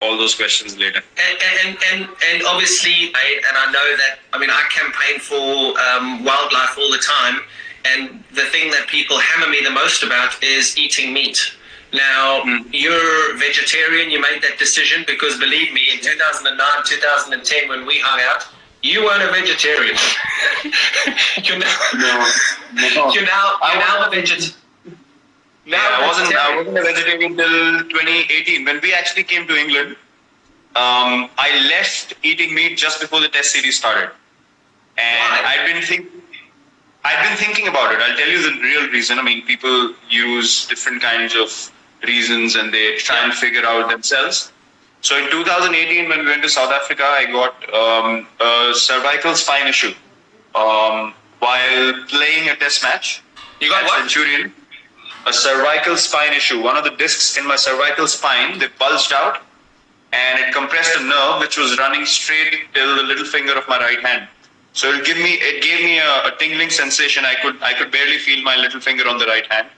all those questions later. And obviously, I know that, I campaign for wildlife all the time, and the thing that people hammer me the most about is eating meat. Now, you're vegetarian, you made that decision because, believe me, in 2009, 2010, when we hung out, you weren't a vegetarian. You're now a vegetarian. I wasn't a vegetarian till 2018. When we actually came to England, I left eating meat just before the Test series started. And I'd been thinking about it. I'll tell you the real reason. People use different kinds of reasons and they try and figure out themselves. So in 2018, when we went to South Africa, I got a cervical spine issue while playing a Test match. You got what? Centurion. A cervical spine issue. One of the discs in my cervical spine, they bulged out and it compressed a nerve which was running straight till the little finger of my right hand. So it gave me a tingling sensation. I could barely feel my little finger on the right hand.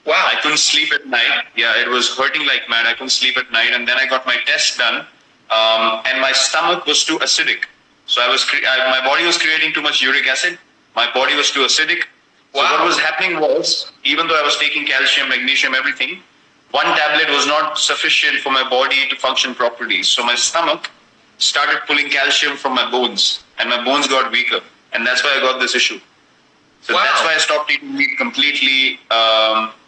Wow. I couldn't sleep at night. Yeah, it was hurting like mad. I couldn't sleep at night. And then I got my test done, and my stomach was too acidic. So my body was creating too much uric acid. My body was too acidic. So what was happening was, even though I was taking calcium, magnesium, everything, one tablet was not sufficient for my body to function properly. So my stomach started pulling calcium from my bones, and my bones got weaker. And that's why I got this issue. So that's why I stopped eating meat completely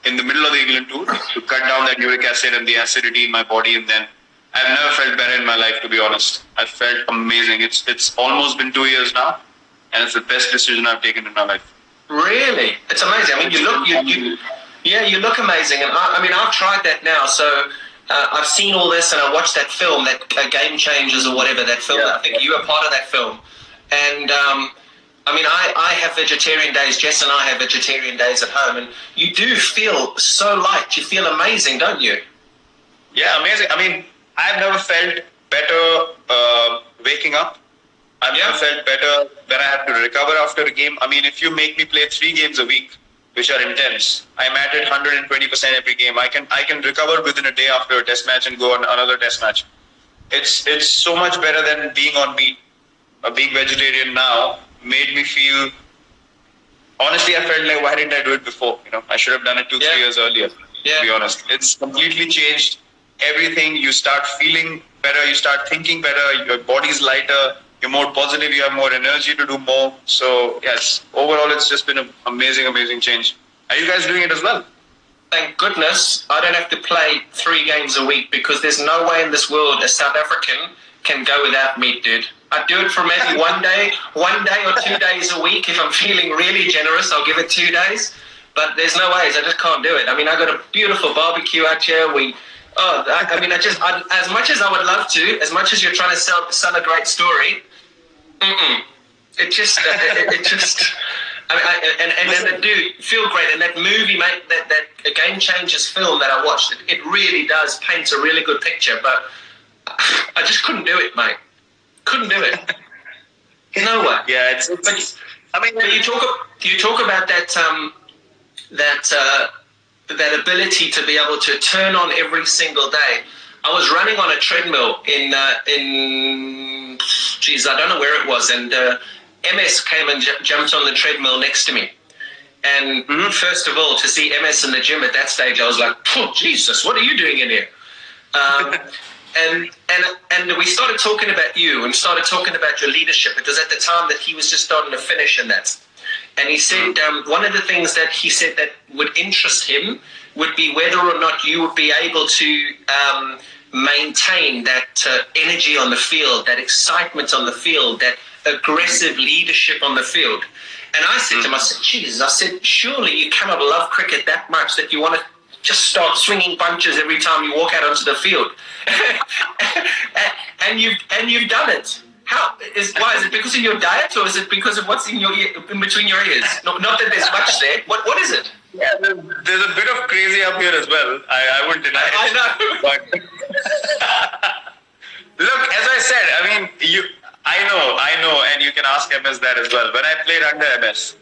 in the middle of the England tour to cut down that uric acid and the acidity in my body. And then I've never felt better in my life, to be honest. I felt amazing. It's almost been 2 years now, and it's the best decision I've taken in my life. Really? It's amazing. You look amazing. And I've tried that now. So I've seen all this, and I watched that film, that Game Changers or whatever, that film. I think you were part of that film. And I have vegetarian days. Jess and I have vegetarian days at home, and you do feel so light. You feel amazing, don't you? Yeah, amazing. I've never felt better waking up. I've never felt better when I have to recover after a game. If you make me play 3 games a week, which are intense, I'm at it 120% every game. I can recover within a day after a test match and go on another test match. It's so much better than being on meat. Being vegetarian now made me feel, honestly, I felt like, why didn't I do it before? I should have done it 2-3 years earlier, to be honest. It's completely changed everything. You start feeling better, you start thinking better, your body's lighter, you're more positive, you have more energy to do more. So yes, overall it's just been an amazing, amazing change. Are you guys doing it as well? Thank goodness I don't have to play 3 games a week, because there's no way in this world a South African can go without meat, dude. I do it for maybe one day or 2 days a week. If I'm feeling really generous, I'll give it 2 days. But there's no ways. I just can't do it. I got a beautiful barbecue out here. As much as I would love to, as much as you're trying to sell a great story, it just. And dude, feel great. And that movie, mate, that Game Changers film that I watched, it really does paint a really good picture. But I just couldn't do it, mate. Couldn't do it. No way. Yeah, but you talk about that ability to be able to turn on every single day. I was running on a treadmill in I don't know where it was, and MS came and jumped on the treadmill next to me. And first of all, to see MS in the gym at that stage, I was like, oh, Jesus, what are you doing in here? And we started talking about you and started talking about your leadership, because at the time that he was just starting to finish in that. And he said one of the things that he said that would interest him would be whether or not you would be able to maintain that energy on the field, that excitement on the field, that aggressive leadership on the field. And I said to him, I said, Jesus, I said, surely you cannot love cricket that much that you want to just start swinging punches every time you walk out onto the field. and you've done it. Why is it because of your diet, or is it because of what's in between your ears? Not that there's much there. What is it? Yeah, there's a bit of crazy up here as well. I wouldn't deny it. I know. But look, as I said, I know, and you can ask MS that as well. When I played under MS,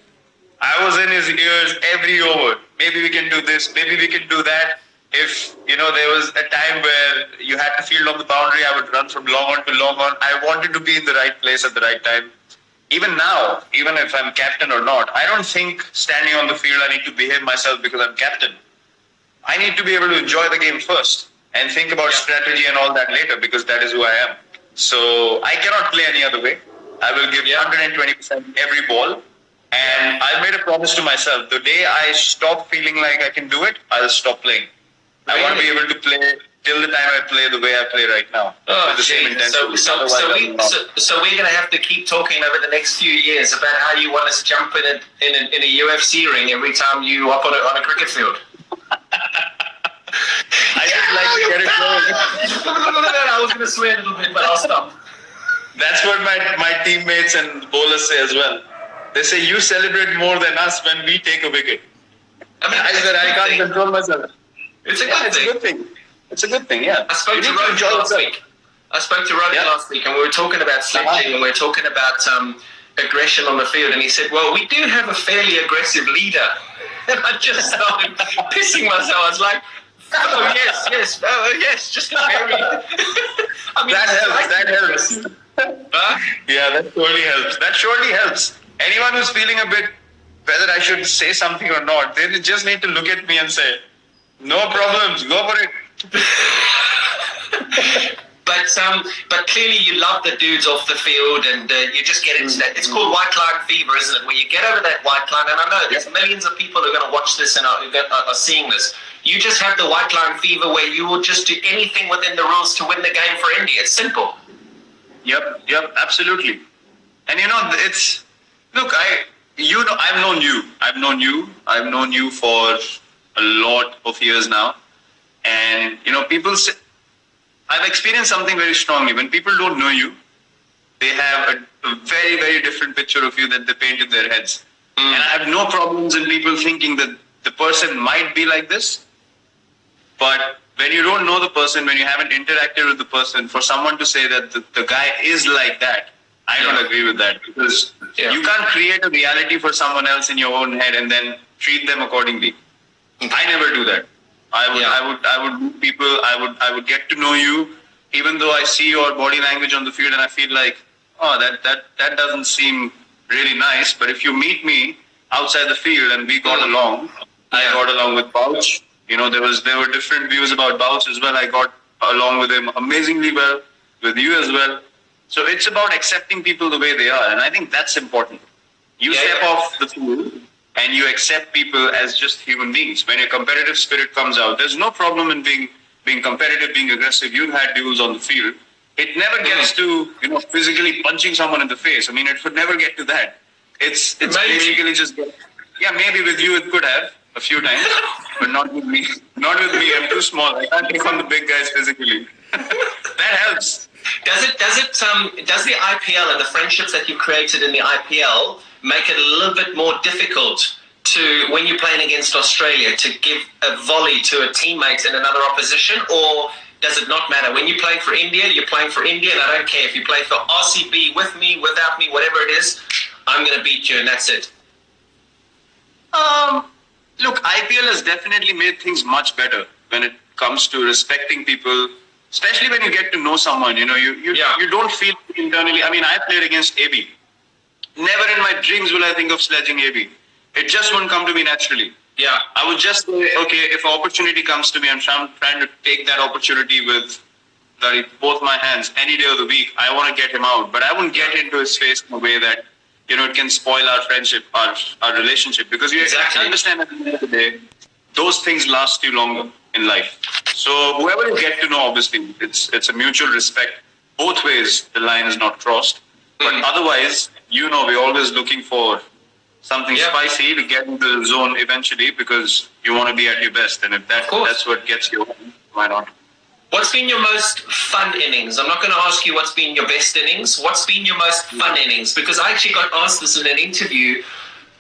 I was in his ears every over. Maybe we can do this, maybe we can do that. If, there was a time where you had to field on the boundary, I would run from long on to long on. I wanted to be in the right place at the right time. Even now, even if I'm captain or not, I don't think standing on the field I need to behave myself because I'm captain. I need to be able to enjoy the game first and think about strategy and all that later, because that is who I am. So I cannot play any other way. I will give 120% every ball. And I made a promise to myself, the day I stop feeling like I can do it, I'll stop playing. I want to be able to play till the time I play the way I play right now. With the same intensity. So we're going to have to keep talking over the next few years about how you want us to jump in a UFC ring every time you up on a cricket field. I just like to get it going. I was going to swear a little bit, but I'll stop. That's what my teammates and bowlers say as well. They say, you celebrate more than us when we take a wicket. I mean, I can't control myself. It's a good thing. It's a good thing, yeah. I spoke to Rohit last week, and we were talking about sledging, and we were talking about aggression on the field, and he said, well, we do have a fairly aggressive leader. And I just started pissing myself. I was like, oh, yes, just a very... I mean, that helps. Yeah, that surely helps. That surely helps. Anyone who's feeling a bit, whether I should say something or not, they just need to look at me and say, no problems, go for it. But clearly you love the dudes off the field, and you just get into that. It's called white line fever, isn't it? Where you get over that white line, and I know there's millions of people who are going to watch this and are seeing this. You just have the white line fever where you will just do anything within the rules to win the game for India. It's simple. Yep, absolutely. And it's, look, I've known you. I've known you for a lot of years now. And, people say, I've experienced something very strongly. When people don't know you, they have a very, very different picture of you that they paint in their heads. And I have no problems in people thinking that the person might be like this. But when you don't know the person, when you haven't interacted with the person, for someone to say that the guy is like that, I don't agree with that. Because you can't create a reality for someone else in your own head and then treat them accordingly. I never do that. I would meet people. I would get to know you, even though I see your body language on the field and I feel like, oh, that doesn't seem really nice. But if you meet me outside the field and we got along, I got along with Bouch. There were different views about Bouch as well. I got along with him amazingly well, with you as well. So it's about accepting people the way they are, and I think that's important. You step off the field and you accept people as just human beings. When your competitive spirit comes out, there's no problem in being competitive, being aggressive. You've had duels on the field. It never gets to physically punching someone in the face. I mean, it would never get to that. It's basically just maybe with you it could have a few times, but not with me. Not with me. I'm too small. I can't take on the big guys physically. That helps. Does the IPL and the friendships that you've created in the IPL make it a little bit more difficult to, when you're playing against Australia, to give a volley to a teammate in another opposition, or does it not matter? When you're playing for India, you're playing for India, and I don't care if you play for RCB, with me, without me, whatever it is, I'm going to beat you, and that's it. Look, IPL has definitely made things much better when it comes to respecting people, especially when you get to know someone. You don't feel internally. I mean, I played against AB. Never in my dreams will I think of sledging AB. It just won't come to me naturally. Yeah. I would just say, okay, if an opportunity comes to me, I'm trying to take that opportunity with both my hands any day of the week. I want to get him out, but I wouldn't get into his face in a way that it can spoil our friendship, our relationship, because you understand at the end of the day, those things last you longer in life. So whoever you get to know, obviously, it's a mutual respect. Both ways, the line is not crossed. But otherwise, we're always looking for something spicy to get into the zone eventually, because you want to be at your best. And if that's what gets you, why not? What's been your most fun innings? I'm not going to ask you what's been your best innings. What's been your most fun innings? Because I actually got asked this in an interview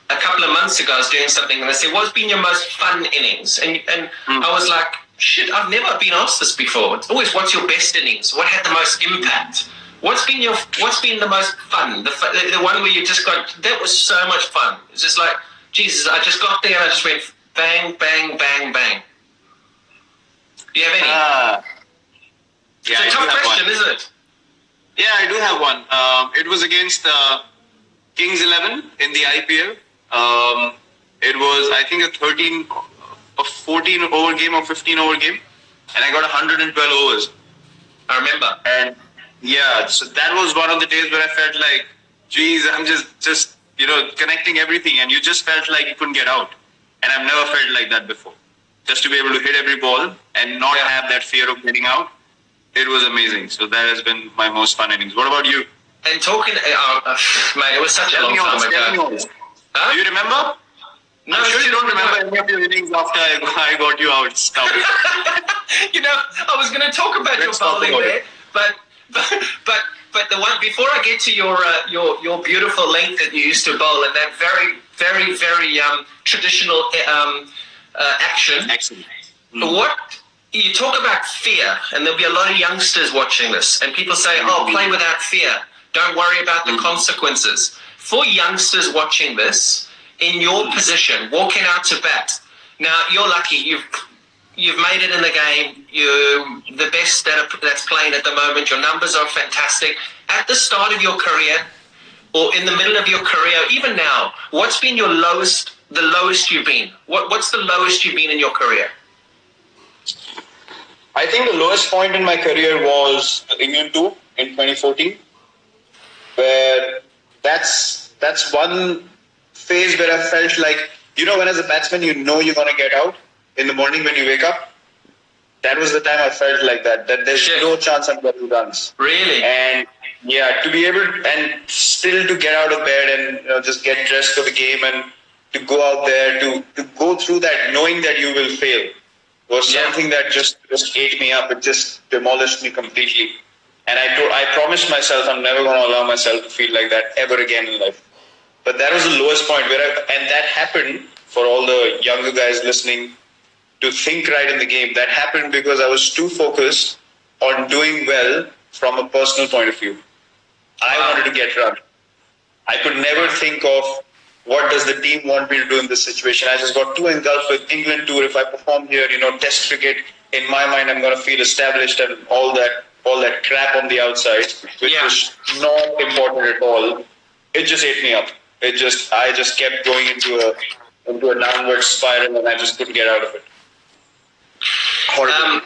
a couple of months ago. I was doing something and they said, what's been your most fun innings? And I was like, shit, I've never been asked this before. It's always, what's your best innings? What had the most impact? What's been the most fun? The one where you just got, that was so much fun. It's just like, Jesus, I just got there and I just went bang, bang, bang, bang. Do you have any? Yeah, It's a tough question, isn't it? Yeah, I do have one. It was against Kings 11 in the IPL. It was, I think, a 14 over game or 15 over game, and I got 112 overs. I remember. And yeah, so that was one of the days where I felt like, geez, I'm just connecting everything, and you just felt like you couldn't get out. And I've never felt like that before. Just to be able to hit every ball and not have that fear of getting out, it was amazing. So that has been my most fun innings. What about you? And talking, mate, it was such a long time ago. Huh? Do you remember? No, I'm sure you don't remember any of your innings after I got you out. Stop it. I was going to talk about Let's your talk bowling about there, it. but the one before I get to your beautiful length that you used to bowl and that very very very traditional action. Excellent. What you talk about fear, and there'll be a lot of youngsters watching this, and people say, "Oh, play without fear. Don't worry about the consequences." For youngsters watching this, in your position, walking out to bat. Now you're lucky. You've made it in the game. You're the best that's playing at the moment. Your numbers are fantastic. At the start of your career, or in the middle of your career, even now, what's been the lowest you've been? What's the lowest you've been in your career? I think the lowest point in my career was the England tour in 2014, where that's one phase where I felt like, when as a batsman, you're going to get out in the morning when you wake up. That was the time I felt like that there's no chance I'm getting runs. Really? And yeah, to be able and still to get out of bed and just get dressed for the game and to go out there to go through that knowing that you will fail was something that just ate me up. It just demolished me completely. And I promised myself I'm never going to allow myself to feel like that ever again in life. But that was the lowest point and that happened for all the younger guys listening to think right in the game. That happened because I was too focused on doing well from a personal point of view. I wanted to get run. I could never think of what does the team want me to do in this situation. I just got too engulfed with England tour. If I perform here, Test cricket, in my mind, I'm going to feel established and all that crap on the outside, which was not important at all. It just ate me up. I just kept going into a downward spiral, and I just couldn't get out of it. Horrible.